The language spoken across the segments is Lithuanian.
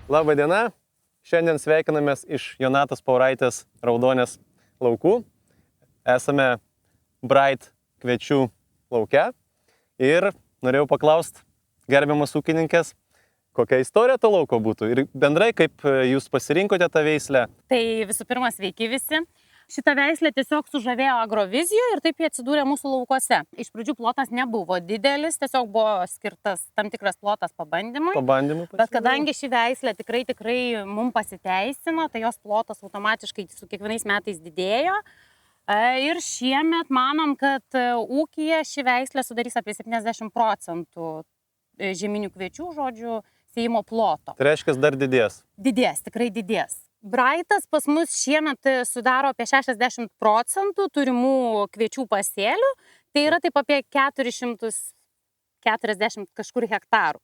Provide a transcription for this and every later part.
Labą dieną. Šiandien sveikinamės iš Jonatos Pauraitės Raudonės laukų. Esame Bright kviečių lauke. Ir norėjau paklausti, gerbiamas ūkininkės, kokia istorija to lauko būtų ir bendrai, kaip jūs pasirinkote tą veislę. Tai visų pirma, sveiki visi. Šitą veislę tiesiog sužavėjo Agrovizijoje ir taip jie atsidūrė mūsų laukuose. Iš pradžių plotas nebuvo didelis, tiesiog buvo skirtas tam tikras plotas pabandymui. Bet kadangi ši veislė tikrai mums pasiteisino, tai jos plotas automatiškai su kiekvienais metais didėjo. Ir šiemet manom, kad ūkyje ši veislė sudarys apie 70% žieminių kviečių, žodžiu, sėjimo ploto. Tai reiškia, dar didės? Didės, tikrai didės. Brightas pas mus šiemet sudaro apie 60% turimų kviečių pasėlių, tai yra taip apie 440 kažkur hektarų.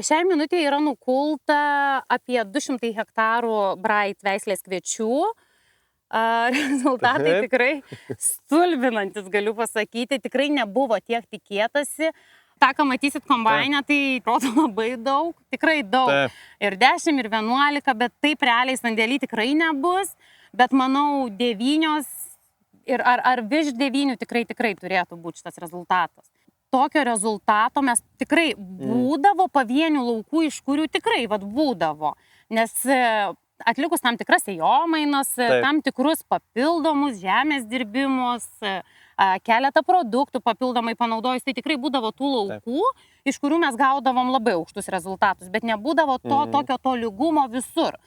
Šiai minutė yra nukulta apie 200 hektarų Bright veislės kviečių. Rezultatai tikrai stulbinantis, galiu pasakyti, tikrai nebuvo tiek tikėtasi. Ta, ką matysit kombainę, tai rodo labai daug, tikrai daug. Taip. Ir 10, ir 11, bet taip realiai sandėly tikrai nebus. Bet manau, 9 ir ar virš 9 tikrai turėtų būti šitas rezultatas. Tokio rezultato mes tikrai būdavo pavienių laukų, iš kurių tikrai būdavo. Nes atlikus tam tikras sėjomainas, tam tikrus papildomus žemės dirbimus, keletą produktų papildomai panaudojus, tai tikrai būdavo tų laukų, iš kurių mes gaudavom labai aukštus rezultatus, bet nebūdavo tokio tolygumo visur.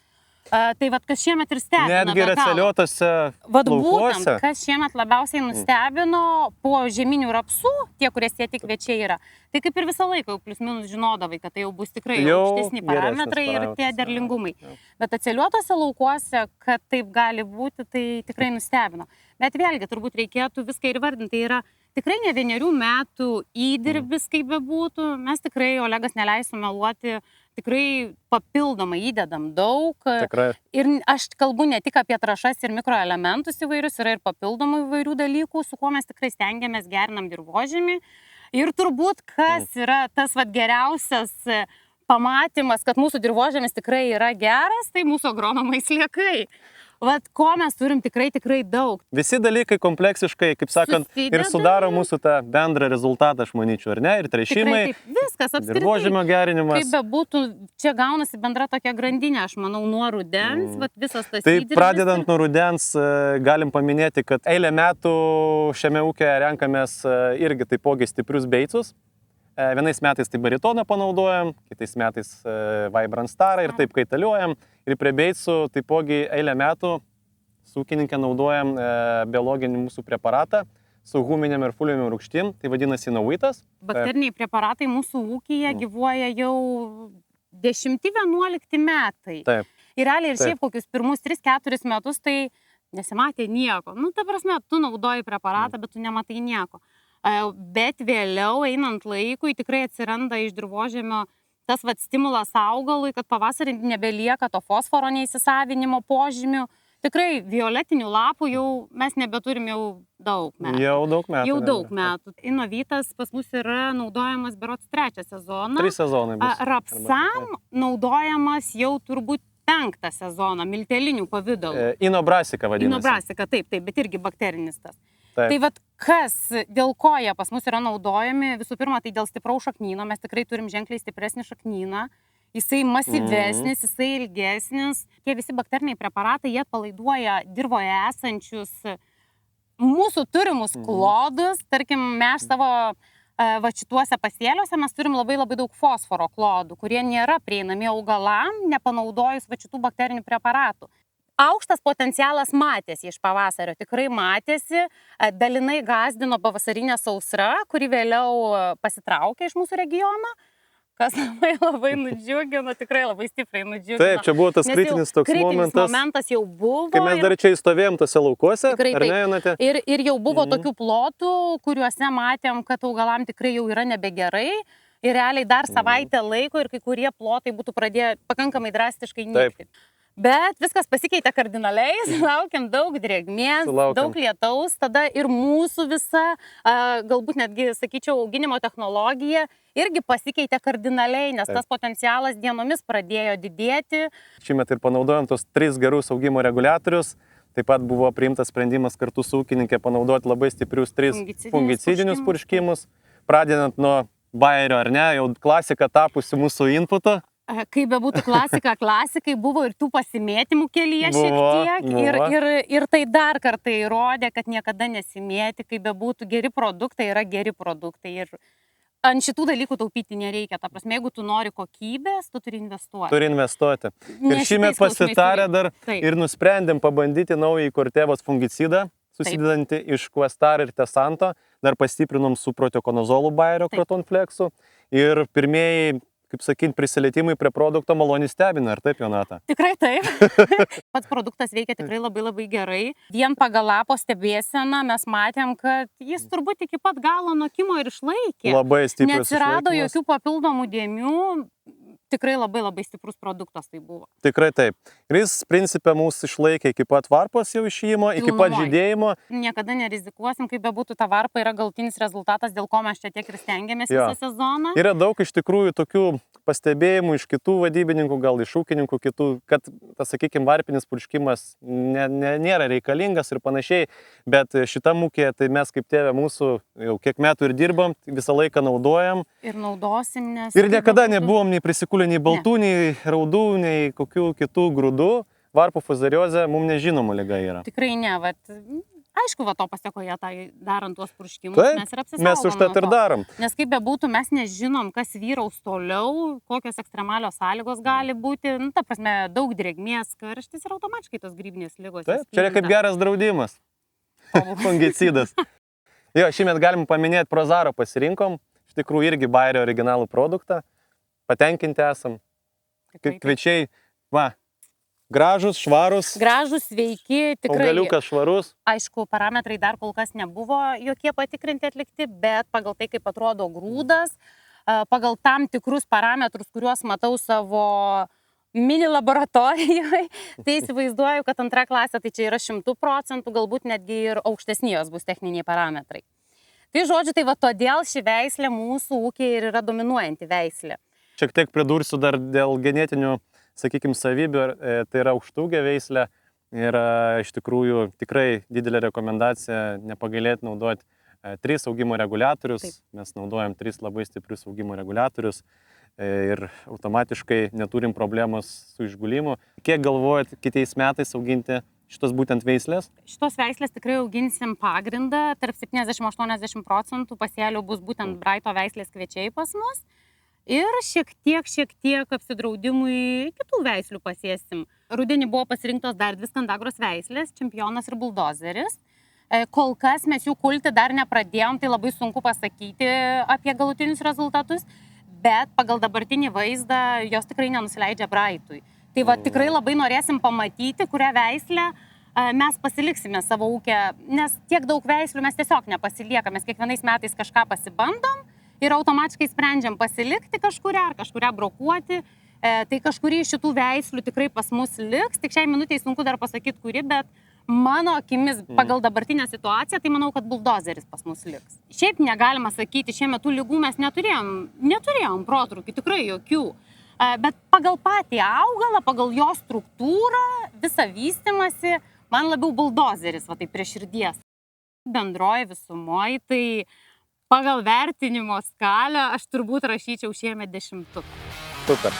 Tai kas šiemet ir stebino. Netgi raceliuotose laukuose. Būtent, kas šiemet labiausiai nustebino po žieminių rapsų, tie, kurie sėti kviečiai yra, tai kaip ir visą laiką jau plius minus žinodavai, kad tai jau bus tikrai aukštesni parametrai ir tie derlingumai. Bet raceliuotose laukuose, kad taip gali būti, tai tikrai nustebino. Bet vėlgi, turbūt reikėtų viską ir vardinti. Tai yra tikrai ne 1 metų įdirbis, kaip bebūtų. Mes tikrai, Olegas neleis sumeluoti, tikrai papildomai įdedam daug. Tikrai. Ir aš kalbu ne tik apie trąšas ir mikroelementus įvairius, yra ir papildomų įvairių dalykų, su kuo mes tikrai stengiamės, gerinam dirvožemį. Ir turbūt, kas yra tas geriausias pamatymas, kad mūsų dirvožemis tikrai yra geras, tai mūsų agronomai sliekai. Ko mes turim tikrai daug. Visi dalykai kompleksiškai, kaip sakant, ir sudaro mūsų tą bendrą rezultatą, aš manyčiau, ar ne? Ir tręšimai, viskas apskritai. Dirvožemio gerinimas. Kaip bebūtų, čia gaunasi bendra tokia grandinė, aš manau, nuo rudens, visas tas įdirbis. Tai pradedant nuo rudens, galim paminėti, kad eilę metų šiame ūkyje renkamės irgi taipogi stiprius beicus. Vienais metais tai baritoną panaudojam, kitais metais Vibrant Starą ir taip kaitaliuojam. Ir prie beicų taipogi eilę metų su ūkininkė naudojam biologinį mūsų preparatą su huminiam ir fuliniam rūgštim, tai vadinasi Nauitas. Bakteriniai preparatai mūsų ūkyje gyvuoja jau 10-11 metai. Taip. Ir realiai ir šiaip kokius pirmus 3-4 metus tai nesimatė nieko. Ta prasme, tu naudoji preparatą, bet tu nematai nieko. Bet vėliau, einant laikui, tikrai atsiranda iš dirvožemio tas stimulas augalui, kad pavasarį nebelieka to fosforo neįsisavinimo požymių. Tikrai violetinių lapų jau mes nebeturim jau daug metų. Jau daug metų. Inovytas pas mus yra naudojamas berods 3 sezoną. 3 sezonai bus. Rapsam naudojamas jau turbūt 5 sezoną, miltelinių pavidalų. Inobrasika vadinasi. Inobrasika, taip, bet irgi bakterinis tas. Taip. Tai kas, dėl ko jie pas mus yra naudojami, visų pirma, tai dėl stipraus šaknyno, mes tikrai turim ženkliai stipresnį šaknyną, jisai masyvesnis, jisai ilgesnis. Tie visi bakteriniai preparatai, jie atpalaiduoja dirvoje esančius mūsų turimus klodus, tarkim, mes savo šituose pasėliuose mes turim labai daug fosforo klodų, kurie nėra prieinami augalam, nepanaudojus šitų bakterinių preparatų. Aukštas potencialas matėsi iš pavasario, tikrai matėsi, dalinai gąsdino pavasarinė sausra, kuri vėliau pasitraukė iš mūsų regiono, kas labai nudžiugino, tikrai labai stipriai nudžiugino. Taip, čia buvo tas kritinis toks momentas jau buvo. Kai mes dar čia įstovėjom tose laukuose, ar ne, Jonate? Ir jau buvo tokių plotų, kuriuose matėm, kad augalam tikrai jau yra nebegerai. Ir realiai dar savaitę laiko ir kai kurie plotai būtų pradėję pakankamai drastiškai nykti. Bet viskas pasikeitė kardinaliai, laukiam daug drėgmės, daug lietaus, tada ir mūsų visa, galbūt netgi, sakyčiau, auginimo technologija irgi pasikeitė kardinaliai, nes tas potencialas dienomis pradėjo didėti. Šįmet ir panaudojom tos 3 gerus augimo reguliatorius, taip pat buvo priimtas sprendimas kartu su ūkininkė panaudoti labai stiprius 3 fungicidinius purškimus, pradedant nuo Bayerio, ar ne, jau klasika tapusi mūsų inputo. Kaip be būtų klasikai buvo ir tų pasimėtimų kelyje šiek tiek ir tai dar kartą įrodė, kad niekada nesimėti, kaip be būtų geri produktai yra geri produktai ir ant šitų dalykų taupyti nereikia, ta prasme, jeigu tu nori kokybės, tu turi investuoti. Turi investuoti. Ir šįmet pasitarę dar ir nusprendėm pabandyti naują Cortevos fungicidą, susidedantį iš Questar ir Tesanto, dar pastiprinom su proteokonazolu Bayerio Crotonflexu ir pirmieji, kaip sakyti, prisilietimai prie produkto maloniai stebina, ar taip, Jonata? Tikrai taip. Pats produktas veikia tikrai labai gerai. Vien pagal lapo stebėseną mes matėm, kad jis turbūt iki pat galo nokimo ir išlaikė. Labai stiprus. Neatsirado jokių papildomų dėmių. Tikrai labai stiprus produktas tai buvo. Tikrai taip. Ir jis, principė, mūsų išlaikė iki pat varpos jau išėjimo, iki pat žydėjimo. Niekada nerizikuosim, kaip bebūtų ta varpa yra galtinis rezultatas, dėl ko mes čia tiek ir stengiamės visą sezoną. Yra daug iš tikrųjų tokių pastebėjimų iš kitų vadybininkų, gal iš ūkininkų kitų, kad tas, sakykime, varpinis purškimas nėra reikalingas ir panašiai, bet šitam ūkyje tai mes kaip tėvė mūsų jau kiek metų ir dirbam, visą laiką naudojam. Ir naudosim, nes... Ir niekada nebuvom nei prisikūlę nei baltų, nei raudų, nei kokių kitų grūdų. Varpų fuzariozė mums nežinoma liga yra. Tikrai ne, aišku, to pasekoje darant tuos purškimus, taip, mes ir apsisaugom. Mes užtat ir darom. Nes kaip bebūtų, mes nežinom, kas vyraus toliau, kokios ekstremalios sąlygos gali būti. Ta prasme, daug drėgmės, karštis ir automatiškai tos grybinės ligos. Taip, čia yra kaip geras draudimas. Fungicidas. Jo, šįmet galim paminėti Prozaro pasirinkom. Iš tikrųjų irgi Bayerio originalų produktą. Patenkinti esam. Kviečiai, gražus, švarus. Gražus, sveiki, tikrai. Augaliukas švarus. Aišku, parametrai dar kol kas nebuvo jokie patikrinti atlikti, bet pagal tai, kaip atrodo grūdas, pagal tam tikrus parametrus, kuriuos matau savo mini laboratorijoje, tai įsivaizduoju, kad antra klasė tai čia yra 100%, galbūt netgi ir aukštesnijos bus techniniai parametrai. Tai žodžiu, tai todėl ši veislė mūsų ūkiai ir yra dominuojanti veislė. Šiek tiek pridursiu dar dėl genetinių, sakykime, savybių, tai yra aukštūgė veislė ir iš tikrųjų tikrai didelė rekomendacija nepagailėti naudoti 3 augimo reguliatorius. Taip. Mes naudojam 3 labai stiprius augimo reguliatorius ir automatiškai neturim problemos su išgulimu. Kiek galvojat kitais metais auginti šitos būtent veislės? Šitos veislės tikrai auginsim pagrindą, tarp 70–80% pasėlių bus būtent Braito veislės kviečiai pas mus. Ir šiek tiek apsidraudimui kitų veislių pasėsim. Rudenį buvo pasirinktos dar 2 Skandagros veislės, Čempionas ir Buldozeris. Kol kas mes jų kulti dar nepradėjom, tai labai sunku pasakyti apie galutinius rezultatus, bet pagal dabartinį vaizdą jos tikrai nenusileidžia Braitui. Tai tikrai labai norėsim pamatyti, kurią veislę mes pasiliksime savo ūkę, nes tiek daug veislių mes tiesiog nepasiliekam, mes kiekvienais metais kažką pasibandom ir automatiškai sprendžiam pasilikti kažkurią ar kažkurią brokuoti. Tai kažkurį iš šitų veislių tikrai pas mus liks. Tik šiai minutei sunku dar pasakyti, kuri, bet mano akimis pagal dabartinę situaciją, tai manau, kad Buldozeris pas mus liks. Šiaip negalima sakyti, šiemet tų ligų mes neturėjom protrūkių, tikrai jokių. Bet pagal patį augalą, pagal jo struktūrą, visą vystymąsi, man labiau Buldozeris, tai prie širdies. Bendroji visumoji, tai pagal vertinimo skalę aš turbūt rašyčiau šiemet 10. Super.